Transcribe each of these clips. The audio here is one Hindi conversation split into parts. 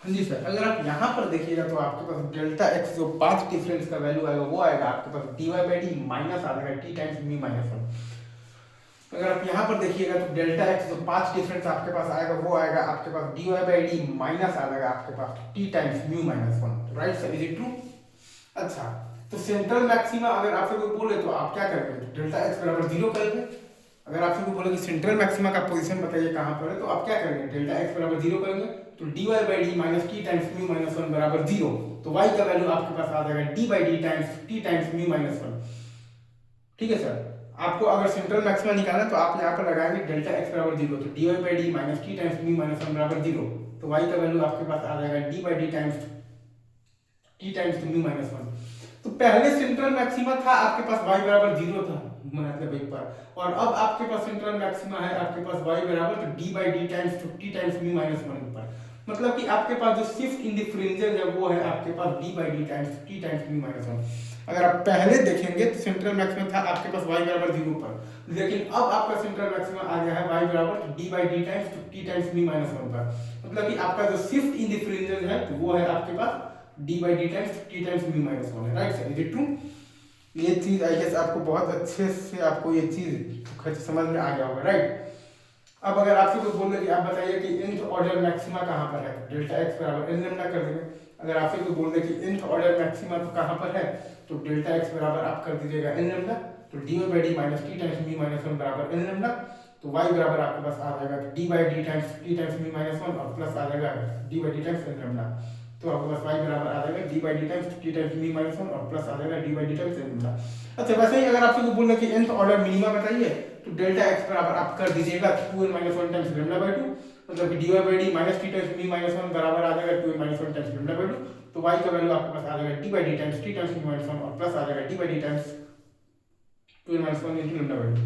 हाँ जी सर, अगर आप यहाँ पर देखिएगा तो आपके पास डेल्टा एक्स जो पाथ डिफरेंस का वैल्यू आएगा वो आएगा आपके पास d Y by D minus आ जाएगा t times mu minus one. अगर आप यहाँ पर देखिएगा तो डेल्टा एक्स जो पाथ डिफरेंस आपके पास आएगा वो आएगा आपके पास d Y by D minus आ जाएगा आपके पास t times mu minus one. Right sir, is it true? अच्छा, तो सेंट्रल मैक्सिमा अगर आपसे कोई बोले तो आप क्या करेंगे? तो डेल्टा एक्स बराबर जीरो करेंगे। अगर आपसे कोई बोले कि सेंट्रल मैक्सिमा का पोजीशन बताइए कहाँ पर है, तो आप क्या करेंगे? डेल्टा एक्स बराबर जीरो करेंगे, तो D Y by D minus T times mu minus one बराबर जीरो। तो वाई का वैल्यू आपके पास आ जाएगा D by D times T times mu minus one. ठीक है सर, आपको अगर सेंट्रल मैक्सिमा निकालना है तो आप यहाँ पर लगाएंगे डेल्टा एक्स बराबर जीरो, तो D Y by D minus T times mu minus one बराबर जीरो। तो वाई का वैल्यू आपके पास आ जाएगा D by D times T times mu minus one. तो पहले सेंट्रल मैक्सिमा था आपके पास y बराबर जीरो था मतलब एक पर, और अब आपके पास सेंट्रल मैक्सिमा है आपके पास y बराबर तो d by D times T times mu minus one पर। मतलब कि आपके पास जो शिफ्ट इन द फ्रिंजेस है वो है आपके पास d by D times T times mu minus one. अगर आप पहले देखेंगे तो सेंट्रल मैक्सिमा था आपके पास y बराबर जीरो पर, लेकिन अब आपका सेंट्रल मैक्सिमा आ गया है y बराबर d by D times T times mu minus one पर। मतलब कि आपका जो शिफ्ट इन द फ्रिंजेस है तो वो है आपके पास d by D times T times mu minus one है। Right sir, is it true? ये चीज आई गेस आपको बहुत अच्छे से आपको ये चीज समझ में आ गया होगा। राइट, अब अगर आपसे कोई बोल दे कि आप बताइए कि nth ऑर्डर मैक्सिमा कहाँ पर है, डेल्टा एक्स बराबर n लैम्डा कर देंगे। अगर आपसे कोई बोल दे कि nth ऑर्डर मैक्सिमा तो कहाँ पर है, तो डेल्टा एक्स बराबर आप कर दीजिएगा n लैम्डा, तो D Y by D minus T times mu minus one बराबर n लैम्डा। तो y बराबर आपके पास आ जाएगा D by D times T times mu minus one और प्लस आ जाएगा D by D times n lambda. तो आपके पास y बराबर आ जाएगा D by D times T times mu minus one और प्लस आ जाएगा D by D times n lambda. अच्छा, वैसे ही अगर आपसे कोई बोल रहा है कि nth ऑर्डर मिनिमा बताइए, तो डेल्टा एक्स बराबर आप कर दीजिएगा 2n minus one times lambda by two, मतलब कि D Y by D minus T times mu minus one बराबर आ जाएगा 2n minus one times lambda by two. तो y का वैल्यू आपके पास आ जाएगा D by D times T times mu minus one और प्लस आ जाएगा D by D times 2n minus one into lambda by two.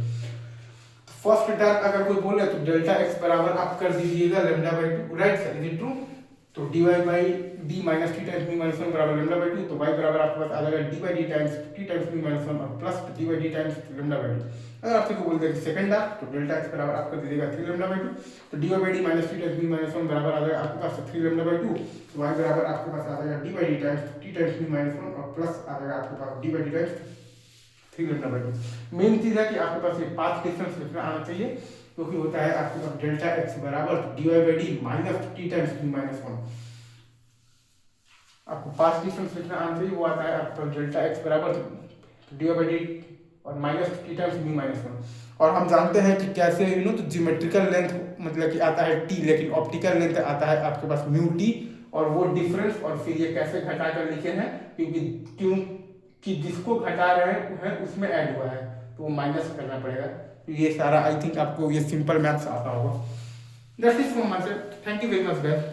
First term अगर कोई बोले तो डेल्टा एक्स बराबर आप कर दीजिएगा lambda by two. Right sir, is it true? तो D Y by D minus T times mu minus one बराबर लैम्डा बाई टू, तो y बराबर आपके पास आ जाएगा D by D times T times mu minus one और plus D by D times lambda by two. अगर आपसे कोई बोल दे कि सेकंड आर, तो डेल्टा एक्स बराबर आप कर दीजिएगा 3 लैम्डा बाई टू, तो D Y by D minus T times mu minus one बराबर आ जाएगा आपके पास 3 लैम्डा बाई टू, तो y बराबर आपके पास आ जाएगा D by D times T times mu minus one और प्लस आ जाएगा आपके पास D by D times 3 lambda by two. Main चीज है कि आपके पास ये पाथ डिफरेंस लिखना आना चाहिए, क्योंकि होता है आपके पास डेल्टा एक्स बराबर D Y by D minus T times mu minus one. आपको पाथ डिफरेंस लिखना आना चाहिए, वो आता है आपका डेल्टा एक्स बराबर डी वाई बाई डी और minus T times mu minus one. और हम जानते हैं कि कैसे तो ज्योमेट्रिकल लेंथ मतलब कि आता है टी, लेकिन ऑप्टिकल लेंथ आता है आपके पास म्यू टी, और वो डिफरेंस और फिर ये कैसे घटा कर लिखे हैं, क्योंकि जिसको घटा रहे हैं उसमें ऐड हुआ है तो वो माइनस करना पड़ेगा। तो ये सारा आई थिंक आपको ये सिंपल मैथ्स आता होगा। That's it from my side, thank you very much guys,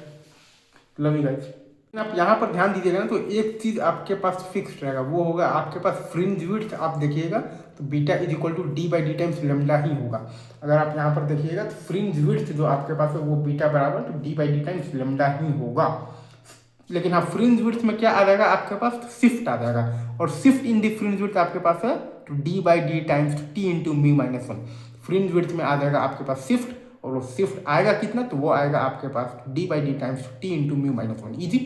love you guys. आप यहाँ पर ध्यान दीजिएगा ना, तो एक चीज आपके पास फिक्स रहेगा, वो होगा आपके पास फ्रिंज विड्थ। आप देखिएगा तो beta is equal to D by D times lambda ही होगा। अगर आप यहाँ पर देखिएगा तो फ्रिंज विड्थ जो आपके पास है वो बीटा बराबर तो D by D times lambda ही होगा। लेकिन हाँ, फ्रिंज विड्थ में क्या आ जाएगा आपके पास, तो शिफ्ट आ जाएगा, और shift in the fringe width आपके पास है तो D by D times T into mu minus one. Fringe width में आ जाएगा आपके पास शिफ्ट, और वो शिफ्ट आएगा कितना, तो वो आएगा आपके पास D by D times T into mu minus one. Easy.